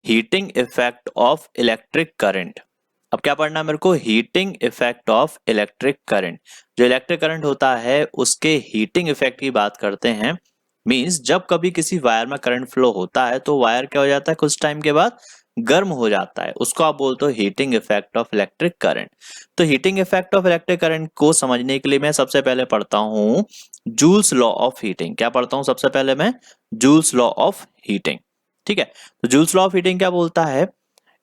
Heating effect of electric current. अब क्या पढ़ना है मेरे को? Heating effect of electric current. जो इलेक्ट्रिक करंट होता है उसके हीटिंग इफेक्ट की बात करते हैं। मींस जब कभी किसी वायर में करंट फ्लो होता है तो वायर क्या हो जाता है, कुछ टाइम के बाद गर्म हो जाता है, उसको आप बोलते हो heating effect of electric current. तो heating effect of electric current को समझने के लिए मैं सबसे पहले पढ़ता हूँ जूल्स लॉ ऑफ हीटिंग। क्या पढ़ता हूँ सबसे पहले मैं? Joules law of heating. ठीक है, तो जूल्स लॉ ऑफ हीटिंग क्या बोलता है?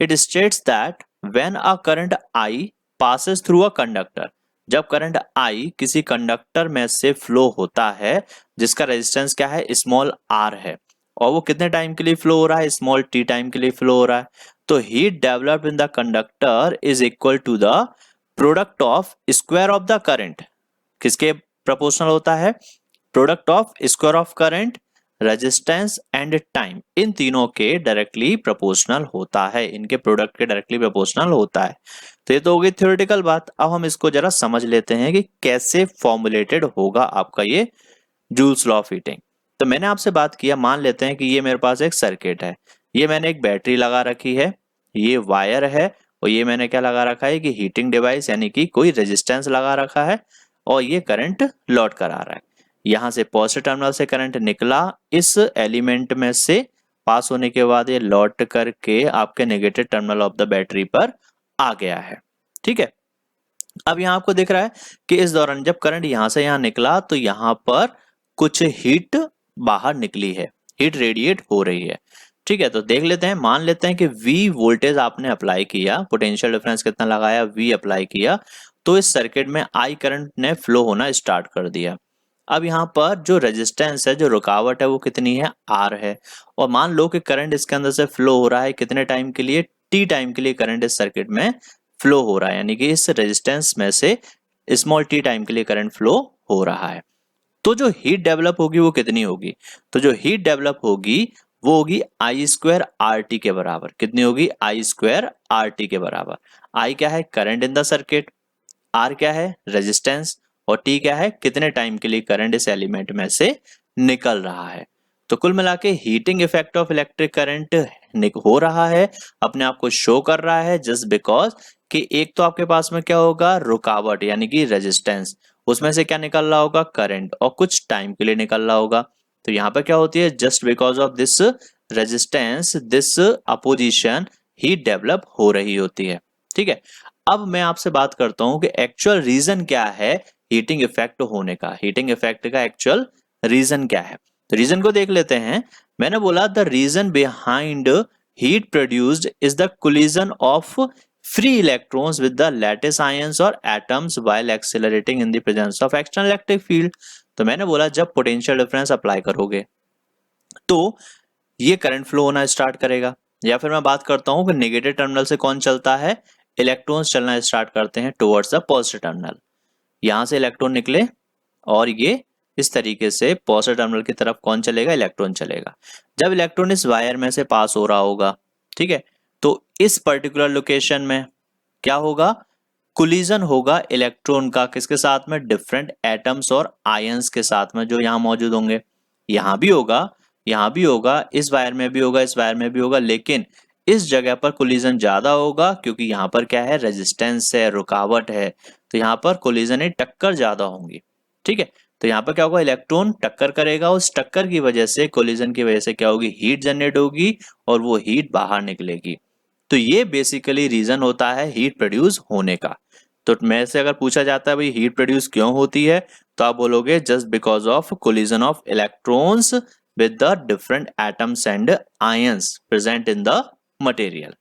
It states that when a current I passes through a conductor, जब करंट आई किसी कंडक्टर में से फ्लो होता है जिसका रेजिस्टेंस क्या है, स्मॉल आर है, और वो कितने टाइम के लिए फ्लो हो रहा है, स्मॉल टी टाइम के लिए फ्लो हो रहा है, तो heat developed in the conductor is equal to the product of square of the current. किसके प्रोपोर्शनल होता है? Product of square of current, resistance and time, इन तीनों के डायरेक्टली प्रोपोर्शनल होता है, इनके प्रोडक्ट के डायरेक्टली प्रोपोर्शनल होता है। तो ये तो हो गई थ्योरेटिकल बात। अब हम इसको जरा समझ लेते हैं कि कैसे फॉर्मुलेटेड होगा आपका ये जूल्स लॉ ऑफ हीटिंग। तो मैंने आपसे बात किया, मान लेते हैं कि ये मेरे पास एक सर्किट है, ये मैंने एक बैटरी लगा रखी है, ये वायर है, और ये मैंने क्या लगा रखा है कि हीटिंग डिवाइस यानी कि कोई रेजिस्टेंस लगा रखा है, और ये करंट लौट कर आ रहा है। यहां से पॉजिटिव टर्मिनल से करंट निकला, इस एलिमेंट में से पास होने के बाद ये लौट करके आपके negative terminal of the battery पर आ गया है। ठीक है, अब यहां आपको दिख रहा है कि इस दौरान जब करंट यहां से यहां निकला तो यहां पर कुछ हीट बाहर निकली है, हीट रेडिएट हो रही है। ठीक है, तो देख लेते हैं, मान लेते हैं कि V वोल्टेज आपने अप्लाई किया, पोटेंशियल डिफरेंस कितना लगाया, V अप्लाई किया, तो इस सर्किट में I करंट ने फ्लो होना स्टार्ट कर दिया। अब यहाँ पर जो रेजिस्टेंस है, जो रुकावट है, वो कितनी है, R है, और मान लो कि करंट इसके अंदर से फ्लो हो रहा है कितने टाइम के लिए, T टाइम के लिए करंट इस सर्किट में फ्लो हो रहा है, यानी कि इस रेजिस्टेंस में से स्मॉल टी टाइम के लिए करंट फ्लो हो रहा है। तो जो हीट डेवलप होगी वो कितनी होगी? तो जो हीट डेवलप होगी वो होगी आई स्क्वायर आर टी के बराबर। कितनी होगी? आई स्क्वायर आर टी के बराबर। आई क्या है? Current in the circuit, R क्या है? रेजिस्टेंस, और टी क्या है? कितने टाइम के लिए करंट इस एलिमेंट में से निकल रहा है। तो कुल मिला के heating effect of electric current हो रहा है, अपने आप को शो कर रहा है, जस्ट बिकॉज कि एक तो आपके पास में क्या होगा, रुकावट यानी कि रेजिस्टेंस, उसमें से क्या निकल रहा होगा, करंट, और कुछ टाइम के लिए निकल रहा होगा। तो यहाँ पर क्या होती है, just because of this resistance, this opposition, heat develop हो रही होती है। ठीक है, अब मैं आपसे बात करता हूं कि एक्चुअल रीजन क्या है हीटिंग इफेक्ट होने का, हीटिंग इफेक्ट का एक्चुअल रीजन क्या है। तो रीजन को देख लेते हैं। मैंने बोला the reason behind heat produced is the collision of free electrons with the lattice ions और atoms while accelerating in the presence of external electric field. तो मैंने बोला जब पोटेंशियल डिफरेंस अप्लाई करोगे तो ये करंट फ्लो होना स्टार्ट करेगा। या फिर मैं बात करता हूं कि नेगेटिव टर्मिनल से कौन चलता है, इलेक्ट्रॉन्स चलना स्टार्ट करते हैं टुवर्ड्स द पॉजिटिव टर्मिनल। यहां से इलेक्ट्रॉन निकले और ये इस तरीके से पॉजिटिव टर्मिनल की तरफ कौन चलेगा, इलेक्ट्रॉन चलेगा। जब इलेक्ट्रॉन इस वायर में से पास हो रहा होगा, ठीक है, तो इस पर्टिकुलर लोकेशन में क्या होगा, कोलिजन होगा इलेक्ट्रॉन का किसके साथ में, डिफरेंट एटम्स और आयंस के साथ में जो यहां मौजूद होंगे। यहां भी होगा, यहां भी होगा, इस वायर में भी होगा, इस वायर में भी होगा, लेकिन इस जगह पर कोलिजन ज्यादा होगा क्योंकि यहां पर क्या है, रेजिस्टेंस है, रुकावट है, तो यहां पर कोलिजन टक्कर ज्यादा होंगी। ठीक है, तो यहां पर क्या होगा, इलेक्ट्रॉन टक्कर करेगा, उस टक्कर की वजह से, कोलिजन की वजह से क्या होगी, हीट जनरेट होगी और वो हीट बाहर निकलेगी। तो ये बेसिकली रीजन होता है हीट प्रोड्यूस होने का। तो मेरे से अगर पूछा जाता है भाई हीट प्रोड्यूस क्यों होती है, तो आप बोलोगे just because of collision of electrons with the different atoms and ions present in the material.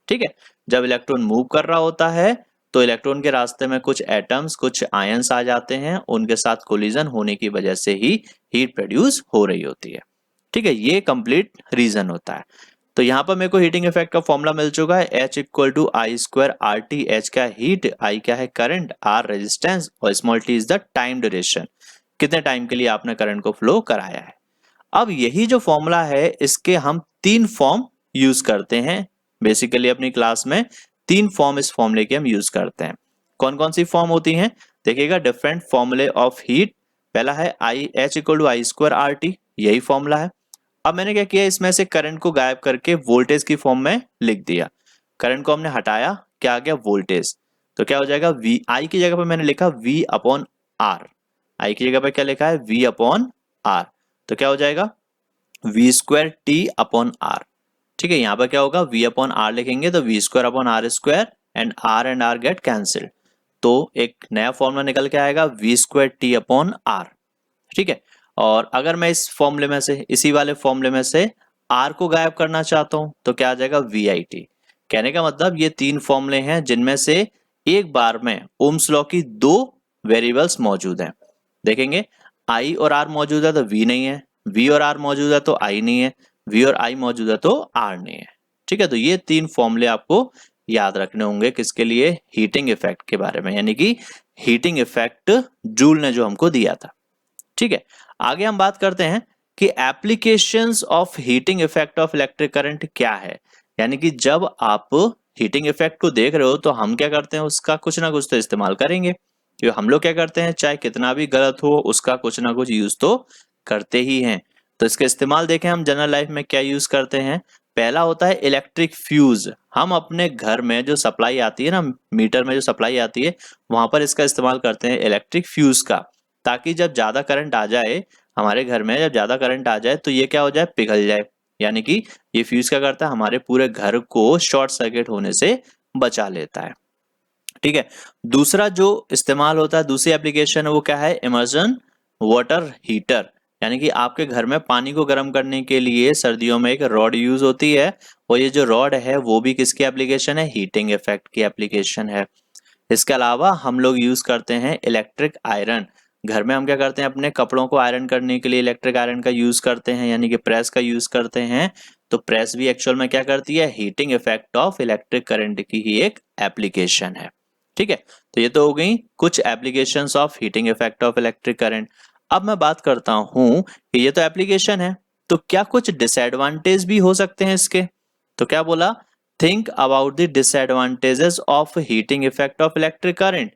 ठीक है, जब इलेक्ट्रॉन मूव कर रहा होता है तो इलेक्ट्रॉन के रास्ते में कुछ एटम्स, कुछ आयंस आ जाते हैं, उनके साथ कोलिजन होने की वजह से ही हीट प्रोड्यूस हो रही होती है। ठीक है, ये कंप्लीट रीजन होता है। तो यहाँ पर मेरे को हीटिंग इफेक्ट का फॉर्मूला मिल चुका है, H equal to I square R T. H क्या हीट, आई क्या है करंट, आर रेजिस्टेंस और small T is the time duration, कितने टाइम के लिए आपने करंट को फ्लो कराया है। अब यही जो फॉर्मूला है इसके हम तीन फॉर्म यूज करते हैं बेसिकली अपनी क्लास में। तीन फॉर्म इस फॉर्मूले के हम यूज करते हैं। कौन कौन सी फॉर्म होती हैं देखिएगा, डिफरेंट फॉर्मूले ऑफ हीट। पहला है I, H equal to I square R T, यही फॉर्मूला है। अब मैंने क्या किया, इसमें से करंट को गायब करके वोल्टेज की फॉर्म में लिख दिया। करंट को हमने हटाया, क्या आ गया, वोल्टेज। तो क्या हो जाएगा, वी, आई की जगह पर मैंने लिखा V अपॉन आर। आई की जगह पर क्या लिखा है, V अपॉन आर। तो क्या हो जाएगा, V square T upon R. ठीक है, यहाँ पर क्या होगा, V अपॉन आर लिखेंगे तो V square upon R square and R get cancelled. तो एक नया फॉर्मूला निकल के आएगा, V square T upon R. ठीक है, और अगर मैं इस फॉर्मूले में से, इसी वाले फॉर्मूले में से आर को गायब करना चाहता हूं तो क्या आ जाएगा, VIT। कहने का मतलब ये तीन फॉर्मूले हैं जिनमें से एक बार में ओम्स लॉ की दो वेरिएबल्स मौजूद हैं। देखेंगे, I और R मौजूद है तो V नहीं है, V और R मौजूद है तो I नहीं है, V और I मौजूद है तो R नहीं है। ठीक है, तो ये तीन फॉर्मूले आपको याद रखने होंगे, किसके लिए, हीटिंग इफेक्ट के बारे में, यानी कि हीटिंग इफेक्ट जूल ने जो हमको दिया था। ठीक है, आगे हम बात करते हैं कि applications of heating effect of electric current क्या है। यानी कि जब आप हीटिंग इफेक्ट को देख रहे हो तो हम क्या करते हैं, उसका कुछ ना कुछ तो इस्तेमाल करेंगे। क्योंकि हम लोग क्या करते हैं, चाहे कितना भी गलत हो उसका कुछ ना कुछ यूज तो करते ही हैं। तो इसका इस्तेमाल देखें हम जनरल लाइफ में क्या यूज करते हैं। पहला होता है इलेक्ट्रिक फ्यूज। हम अपने घर में जो सप्लाई आती है ना, मीटर में जो सप्लाई आती है, वहां पर इसका इस्तेमाल करते हैं इलेक्ट्रिक फ्यूज का, ताकि जब ज्यादा करंट आ जाए हमारे घर में, जब ज्यादा करंट आ जाए तो ये क्या हो जाए, पिघल जाए। यानी कि ये फ्यूज क्या करता है, हमारे पूरे घर को शॉर्ट सर्किट होने से बचा लेता है। ठीक है, दूसरा जो इस्तेमाल होता है, दूसरी एप्लीकेशन है वो क्या है, इमर्जन वाटर हीटर। यानी कि आपके घर में पानी को गर्म करने के लिए सर्दियों में एक रॉड यूज होती है, और ये जो रॉड है वो भी किसकी एप्लीकेशन है, हीटिंग इफेक्ट की एप्लीकेशन है। इसके अलावा हम लोग यूज करते हैं इलेक्ट्रिक आयरन। घर में हम क्या करते हैं, अपने कपड़ों को आयरन करने के लिए इलेक्ट्रिक आयरन का यूज करते हैं, यानी कि प्रेस का यूज करते हैं। तो प्रेस भी एक्चुअल में क्या करती है, heating effect of electric current की ही एक एप्लीकेशन है। ठीक है, तो ये तो हो गई कुछ applications of heating effect of electric current. अब मैं बात करता हूं कि ये तो एप्लीकेशन है, तो क्या कुछ डिसएडवांटेज भी हो सकते हैं इसके। तो क्या बोला, think about the disadvantages of heating effect of electric current.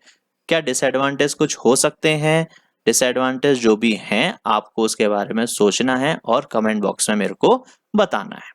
क्या डिसएडवांटेज कुछ हो सकते हैं। डिसएडवांटेज जो भी हैं आपको उसके बारे में सोचना है और कमेंट बॉक्स में मेरे को बताना है।